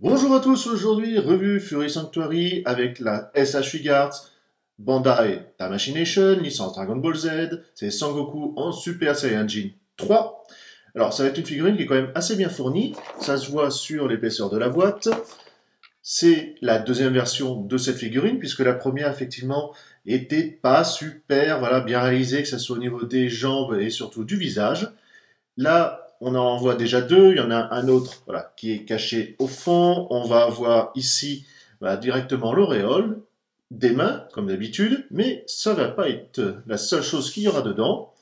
Bonjour à tous, aujourd'hui revue Fury Sanctuary avec la SH Guards, Bandai Tamashii licence Dragon Ball Z, c'est Sangoku en Super Saiyajin 3. Alors ça va être une figurine qui est quand même assez bien fournie, ça se voit sur l'épaisseur de la boîte. C'est la deuxième version de cette figurine puisque la première effectivement était pas super bien réalisée, que ce soit au niveau des jambes et surtout du visage. Là, on en voit déjà deux. Il y en a un autre qui est caché au fond. On va avoir ici directement l'auréole, des mains, comme d'habitude, mais ça ne va pas être la seule chose qu'il y aura dedans.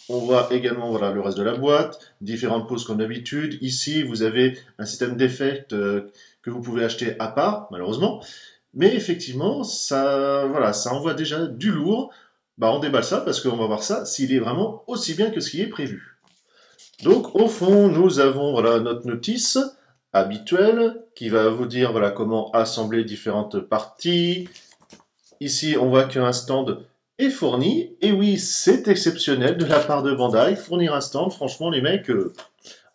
On voit également le reste de la boîte, différentes poses comme d'habitude. Ici, vous avez un système d'effets que vous pouvez acheter à part, malheureusement. Mais effectivement, ça envoie déjà du lourd. On déballe ça parce qu'on va voir ça s'il est vraiment aussi bien que ce qui est prévu. Donc au fond, nous avons notre notice habituelle qui va vous dire comment assembler différentes parties. Ici, on voit qu'un stand est fourni. Et oui, c'est exceptionnel de la part de Bandai, fournir un stand. Franchement, les mecs,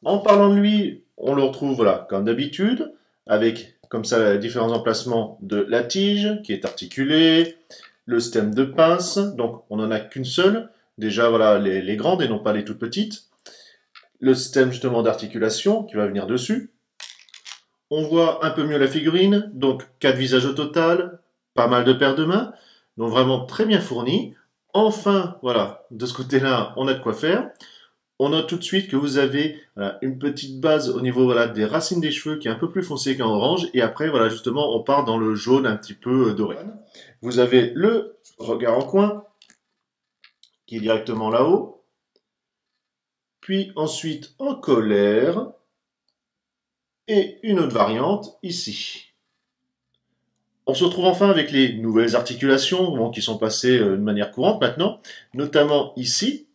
en parlant de lui, on le retrouve comme d'habitude, avec comme ça différents emplacements de la tige qui est articulée, le stem de pince, donc on n'en a qu'une seule. Déjà, les grandes et non pas les toutes petites. Le système justement d'articulation qui va venir dessus. On voit un peu mieux la figurine, donc 4 visages au total, pas mal de paires de mains, donc vraiment très bien fourni. Enfin, de ce côté-là, on a de quoi faire. On note tout de suite que vous avez une petite base au niveau des racines des cheveux qui est un peu plus foncée qu'en orange, et après, justement, on part dans le jaune un petit peu doré. Vous avez le regard en coin, qui est directement là-haut. Puis ensuite en colère, et une autre variante ici. On se retrouve enfin avec les nouvelles articulations qui sont passées de manière courante maintenant, notamment ici,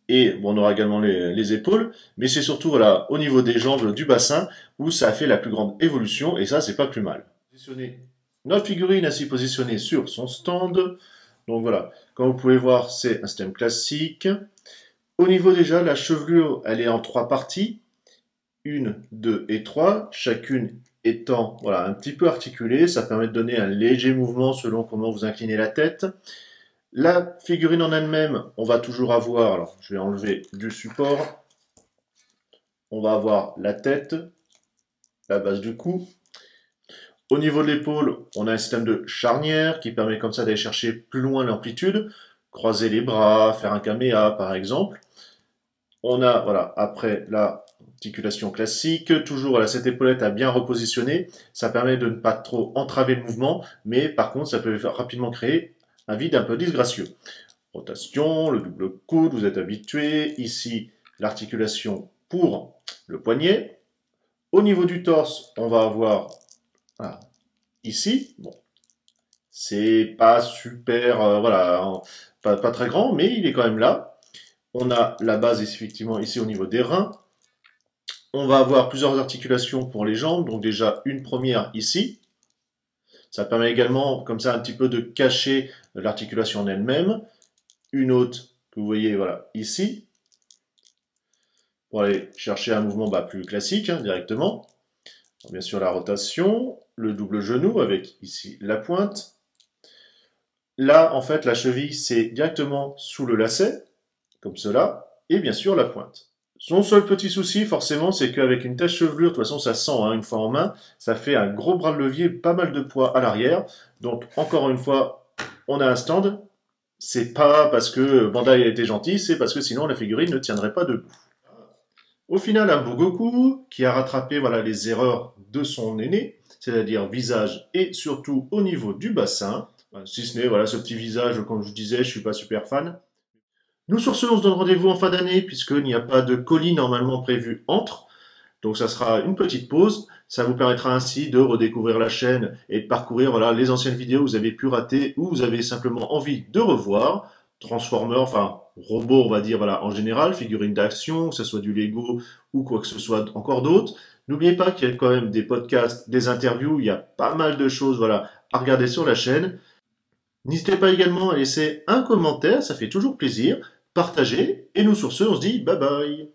et on aura également les épaules, mais c'est surtout au niveau des jambes du bassin où ça a fait la plus grande évolution, et ça c'est pas plus mal. Notre figurine ainsi positionnée sur son stand, donc voilà, comme vous pouvez voir c'est un système classique. Au niveau déjà, la chevelure elle est en 3 parties, 1, 2 et 3, chacune étant un petit peu articulée. Ça permet de donner un léger mouvement selon comment vous inclinez la tête. La figurine en elle-même, on va toujours avoir, alors je vais enlever du support, on va avoir la tête, la base du cou. Au niveau de l'épaule, on a un système de charnière qui permet comme ça d'aller chercher plus loin l'amplitude, croiser les bras, faire un kaméha par exemple. On a, après la articulation classique, toujours cette épaulette à bien repositionner. Ça permet de ne pas trop entraver le mouvement, mais par contre, ça peut rapidement créer un vide un peu disgracieux. Rotation, le double coude, vous êtes habitué. Ici, l'articulation pour le poignet. Au niveau du torse, on va avoir ici, c'est pas super, pas très grand, mais il est quand même là. On a la base effectivement ici au niveau des reins. On va avoir plusieurs articulations pour les jambes, donc déjà une première ici. Ça permet également comme ça un petit peu de cacher l'articulation en elle-même. Une autre que vous voyez ici, pour aller chercher un mouvement plus classique directement. Bien sûr la rotation, le double genou avec ici la pointe. Là en fait la cheville c'est directement sous le lacet, comme cela, et bien sûr la pointe. Son seul petit souci, forcément, c'est qu'avec une telle chevelure, de toute façon, ça sent une fois en main, ça fait un gros bras de levier, pas mal de poids à l'arrière. Donc, encore une fois, on a un stand. C'est pas parce que Bandai a été gentil, c'est parce que sinon la figurine ne tiendrait pas debout. Au final, un beau Goku qui a rattrapé les erreurs de son aîné, c'est-à-dire visage et surtout au niveau du bassin. Si ce n'est ce petit visage, comme je vous disais, je suis pas super fan. Nous sur ce, on se donne rendez-vous en fin d'année puisqu'il n'y a pas de colis normalement prévu entre. Donc ça sera une petite pause. Ça vous permettra ainsi de redécouvrir la chaîne et de parcourir les anciennes vidéos que vous avez pu rater ou vous avez simplement envie de revoir. Transformers, enfin robots on va dire en général, figurines d'action, que ce soit du Lego ou quoi que ce soit encore d'autres. N'oubliez pas qu'il y a quand même des podcasts, des interviews, il y a pas mal de choses à regarder sur la chaîne. N'hésitez pas également à laisser un commentaire, ça fait toujours plaisir. Partagez, et nous sur ce, on se dit bye bye.